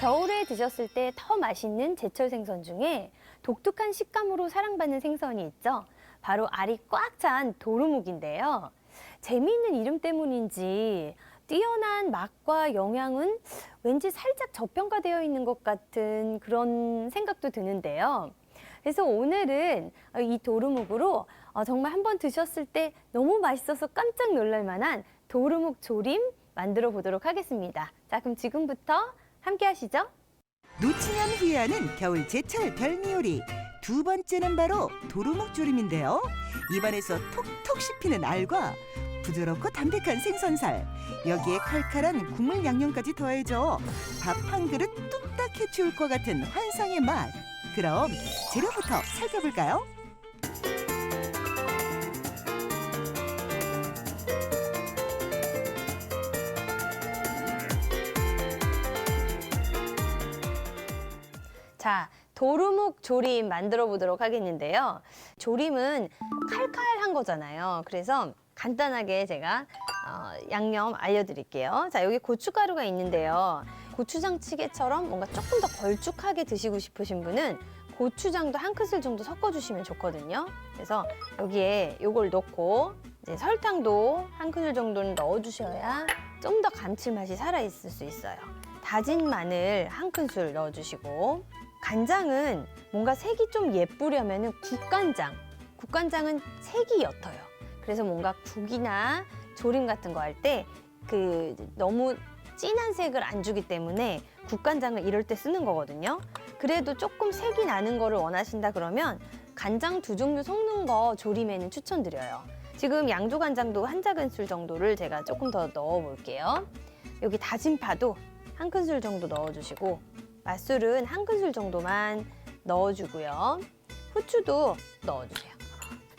겨울에 드셨을 때 더 맛있는 제철 생선 중에 독특한 식감으로 사랑받는 생선이 있죠. 바로 알이 꽉 찬 도루묵인데요. 재미있는 이름 때문인지 뛰어난 맛과 영양은 왠지 살짝 저평가되어 있는 것 같은 그런 생각도 드는데요. 그래서 오늘은 이 도루묵으로 정말 한번 드셨을 때 너무 맛있어서 깜짝 놀랄 만한 도루묵 조림 만들어 보도록 하겠습니다. 자, 그럼 지금부터 함께 하시죠. 놓치면 후회하는 겨울 제철 별미 요리. 두 번째는 바로 도루묵 조림인데요. 입안에서 톡톡 씹히는 알과 부드럽고 담백한 생선살, 여기에 칼칼한 국물 양념까지 더해져 밥 한 그릇 뚝딱 해치울 것 같은 환상의 맛. 그럼 재료부터 살펴볼까요? 자, 도루묵 조림 만들어 보도록 하겠는데요. 조림은 칼칼한 거잖아요. 그래서 간단하게 제가 양념 알려드릴게요. 자, 여기 고춧가루가 있는데요. 고추장찌개처럼 뭔가 조금 더 걸쭉하게 드시고 싶으신 분은 고추장도 한 큰술 정도 섞어주시면 좋거든요. 그래서 여기에 요걸 넣고 이제 설탕도 한 큰술 정도는 넣어주셔야 좀 더 감칠맛이 살아있을 수 있어요. 다진 마늘 한 큰술 넣어주시고, 간장은 뭔가 색이 좀 예쁘려면 국간장. 국간장은 색이 옅어요. 그래서 뭔가 국이나 조림 같은 거 할 때 너무 진한 색을 안 주기 때문에 국간장을 이럴 때 쓰는 거거든요. 그래도 조금 색이 나는 거를 원하신다 그러면 간장 2종류 섞는 거 조림에는 추천드려요. 지금 양조간장도 한 작은술 정도를 제가 조금 더 넣어 볼게요. 여기 다진 파도 한 큰술 정도 넣어주시고, 맛술은 한 큰술 정도만 넣어주고요. 후추도 넣어주세요.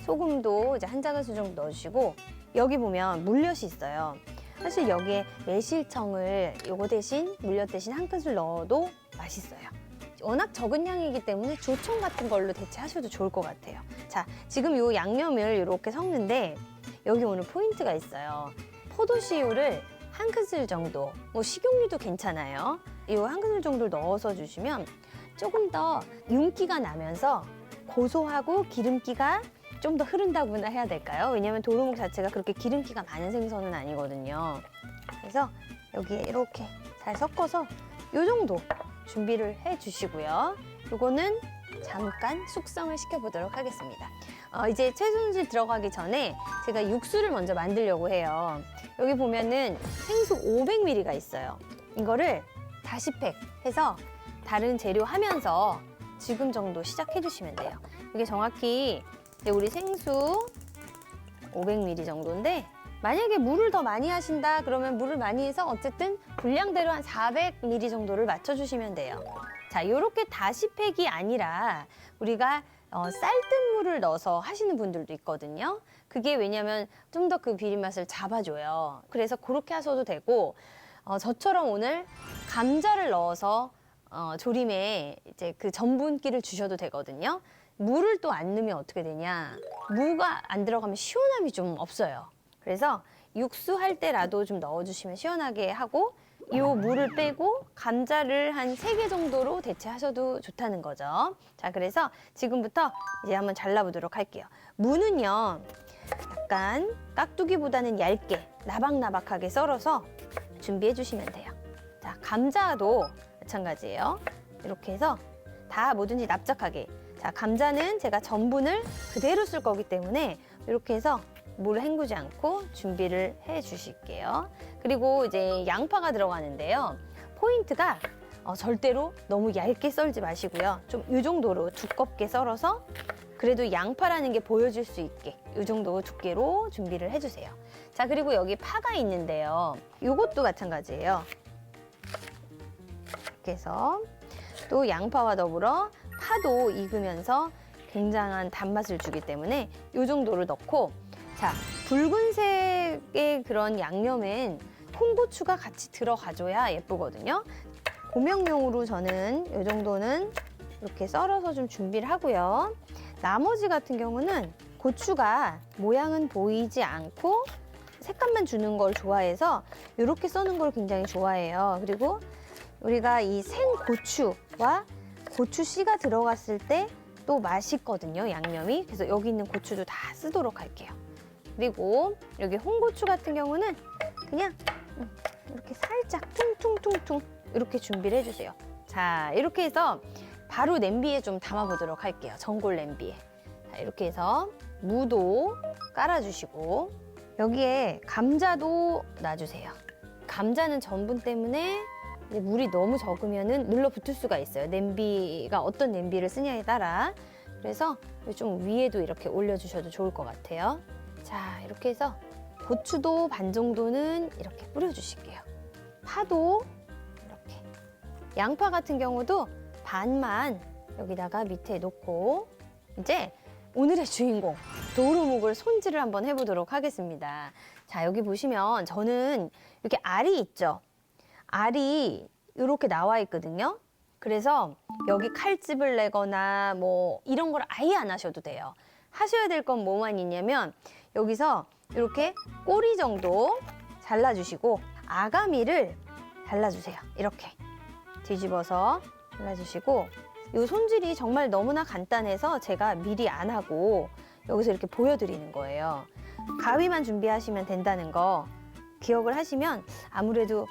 소금도 이제 한 작은술 정도 넣어주시고, 여기 보면 물엿이 있어요. 사실 여기에 매실청을 요거 대신 물엿 대신 한 큰술 넣어도 맛있어요. 워낙 적은 양이기 때문에 조청 같은 걸로 대체하셔도 좋을 것 같아요. 자, 지금 요 양념을 이렇게 섞는데 여기 오늘 포인트가 있어요. 포도씨유를 한 큰술 정도, 뭐 식용유도 괜찮아요. 이 한 큰술 정도를 넣어서 주시면 조금 더 윤기가 나면서 고소하고 기름기가 좀 더 흐른다고나 해야 될까요? 왜냐면 도루묵 자체가 그렇게 기름기가 많은 생선은 아니거든요. 그래서 여기에 이렇게 잘 섞어서 요 정도 준비를 해주시고요. 요거는 잠깐 숙성을 시켜보도록 하겠습니다. 이제 채소질 들어가기 전에 제가 육수를 먼저 만들려고 해요. 여기 보면은 생수 500ml가 있어요. 이거를 다시 팩해서 다른 재료 하면서 지금 정도 시작해 주시면 돼요. 이게 정확히 우리 생수 500ml 정도인데, 만약에 물을 더 많이 하신다 그러면 물을 많이 해서 어쨌든 분량대로 한 400ml 정도를 맞춰주시면 돼요. 자, 요렇게 다시 팩이 아니라 우리가 쌀뜨물을 넣어서 하시는 분들도 있거든요. 그게 왜냐면 좀 더 그 비린맛을 잡아줘요. 그래서 그렇게 하셔도 되고, 저처럼 오늘 감자를 넣어서 조림에 이제 그 전분기를 주셔도 되거든요. 물을 또 안 넣으면 어떻게 되냐? 무가 안 들어가면 시원함이 좀 없어요. 그래서 육수 할 때라도 좀 넣어주시면 시원하게 하고, 이 물을 빼고 감자를 한 3개 정도로 대체하셔도 좋다는 거죠. 자, 그래서 지금부터 이제 한번 잘라보도록 할게요. 무는요, 약간 깍두기보다는 얇게 나박나박하게 썰어서 준비해 주시면 돼요. 자, 감자도 마찬가지예요. 이렇게 해서 다 뭐든지 납작하게. 자, 감자는 제가 전분을 그대로 쓸 거기 때문에 이렇게 해서 물을 헹구지 않고 준비를 해 주실게요. 그리고 이제 양파가 들어가는데요. 포인트가 절대로 너무 얇게 썰지 마시고요. 좀 이 정도로 두껍게 썰어서 그래도 양파라는 게 보여질 수 있게 이 정도 두께로 준비를 해주세요. 자, 그리고 여기 파가 있는데요. 이것도 마찬가지예요. 이렇게 해서 또 양파와 더불어 파도 익으면서 굉장한 단맛을 주기 때문에 이 정도를 넣고, 자, 붉은색의 그런 양념엔 홍고추가 같이 들어가줘야 예쁘거든요. 고명용으로 저는 이 정도는 이렇게 썰어서 좀 준비를 하고요. 나머지 같은 경우는 고추가 모양은 보이지 않고 색감만 주는 걸 좋아해서 이렇게 써는 걸 굉장히 좋아해요. 그리고 우리가 이 생고추와 고추 씨가 들어갔을 때 또 맛있거든요, 양념이. 그래서 여기 있는 고추도 다 쓰도록 할게요. 그리고 여기 홍고추 같은 경우는 그냥 이렇게 살짝 퉁퉁퉁퉁 이렇게 준비를 해주세요. 자, 이렇게 해서 바로 냄비에 좀 담아보도록 할게요. 전골 냄비에. 자, 이렇게 해서 무도 깔아주시고 여기에 감자도 놔주세요. 감자는 전분 때문에 이제 물이 너무 적으면은 눌러붙을 수가 있어요. 냄비가 어떤 냄비를 쓰냐에 따라. 그래서 좀 위에도 이렇게 올려주셔도 좋을 것 같아요. 자, 이렇게 해서 고추도 반 정도는 이렇게 뿌려주실게요. 파도 이렇게. 양파 같은 경우도 반만 여기다가 밑에 놓고 이제 오늘의 주인공 도루묵을 손질을 한번 해보도록 하겠습니다. 자, 여기 보시면 저는 이렇게 알이 있죠. 알이 이렇게 나와 있거든요. 그래서 여기 칼집을 내거나 뭐 이런 걸 아예 안 하셔도 돼요. 하셔야 될 건 뭐만 있냐면 여기서 이렇게 꼬리 정도 잘라주시고 아가미를 잘라주세요. 이렇게 뒤집어서 잘라주시고 이 손질이 정말 너무나 간단해서 제가 미리 안 하고 여기서 이렇게 보여드리는 거예요. 가위만 준비하시면 된다는 거 기억을 하시면 아무래도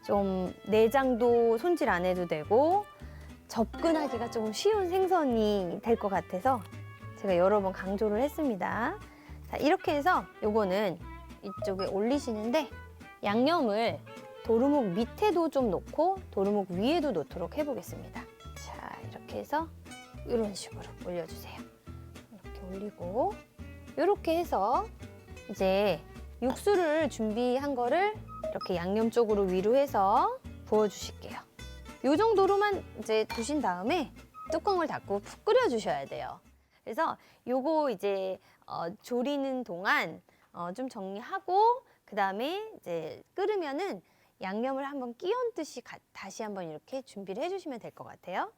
좀 내장도 손질 안 해도 되고 접근하기가 좀 쉬운 생선이 될 것 같아서 제가 여러 번 강조를 했습니다. 자, 이렇게 해서 요거는 이쪽에 올리시는데 양념을 도루묵 밑에도 좀 놓고 도루묵 위에도 놓도록 해보겠습니다. 자, 이렇게 해서 이런 식으로 올려주세요. 이렇게 올리고 이렇게 해서 이제 육수를 준비한 거를 이렇게 양념 쪽으로 위로 해서 부어주실게요. 이 정도로만 이제 두신 다음에 뚜껑을 닫고 푹 끓여주셔야 돼요. 그래서 요거 이제 졸이는 동안 좀 정리하고 그 다음에 이제 끓으면은 양념을 한번 끼얹듯이 다시 한번 이렇게 준비를 해주시면 될 것 같아요.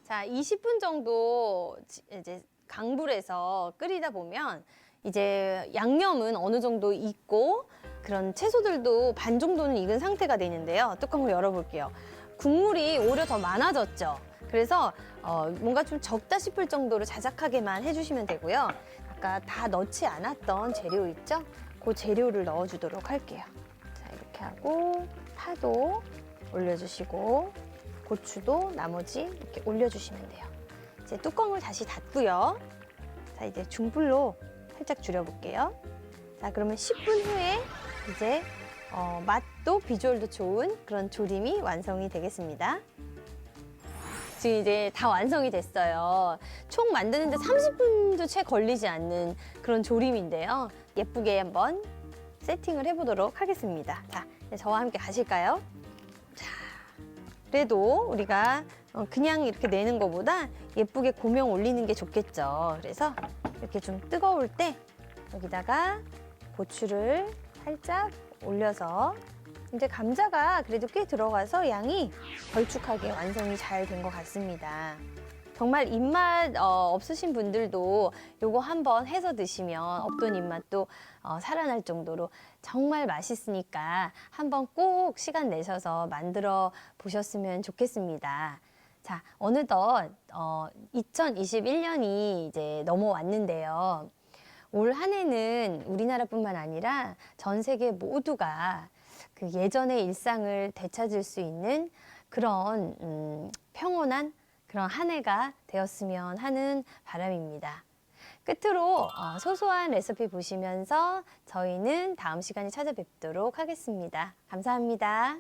자, 20분 정도 이제 강불에서 끓이다 보면 이제 양념은 어느 정도 익고 그런 채소들도 반 정도는 익은 상태가 되는데요. 뚜껑을 열어볼게요. 국물이 오히려 더 많아졌죠. 그래서 뭔가 좀 적다 싶을 정도로 자작하게만 해주시면 되고요. 아까 다 넣지 않았던 재료 있죠? 그 재료를 넣어주도록 할게요. 자, 이렇게 하고 파도 올려주시고 고추도 나머지 이렇게 올려주시면 돼요. 이제 뚜껑을 다시 닫고요. 자, 이제 중불로 살짝 줄여볼게요. 자, 그러면 10분 후에 이제 맛도 비주얼도 좋은 그런 조림이 완성이 되겠습니다. 지금 이제 다 완성이 됐어요. 총 만드는데 30분도 채 걸리지 않는 그런 조림인데요. 예쁘게 한번 세팅을 해보도록 하겠습니다. 자, 이제 저와 함께 가실까요? 자, 그래도 우리가 그냥 이렇게 내는 것보다 예쁘게 고명 올리는 게 좋겠죠. 그래서 이렇게 좀 뜨거울 때 여기다가 고추를 살짝 올려서 이제 감자가 그래도 꽤 들어가서 양이 걸쭉하게 완성이 잘 된 것 같습니다. 정말 입맛 없으신 분들도 요거 한번 해서 드시면 없던 입맛도 살아날 정도로 정말 맛있으니까 한번 꼭 시간 내셔서 만들어 보셨으면 좋겠습니다. 자, 어느덧 2021년이 이제 넘어왔는데요. 올 한 해는 우리나라뿐만 아니라 전 세계 모두가 그 예전의 일상을 되찾을 수 있는 그런 평온한 그런 한 해가 되었으면 하는 바람입니다. 끝으로 소소한 레시피 보시면서 저희는 다음 시간에 찾아뵙도록 하겠습니다. 감사합니다.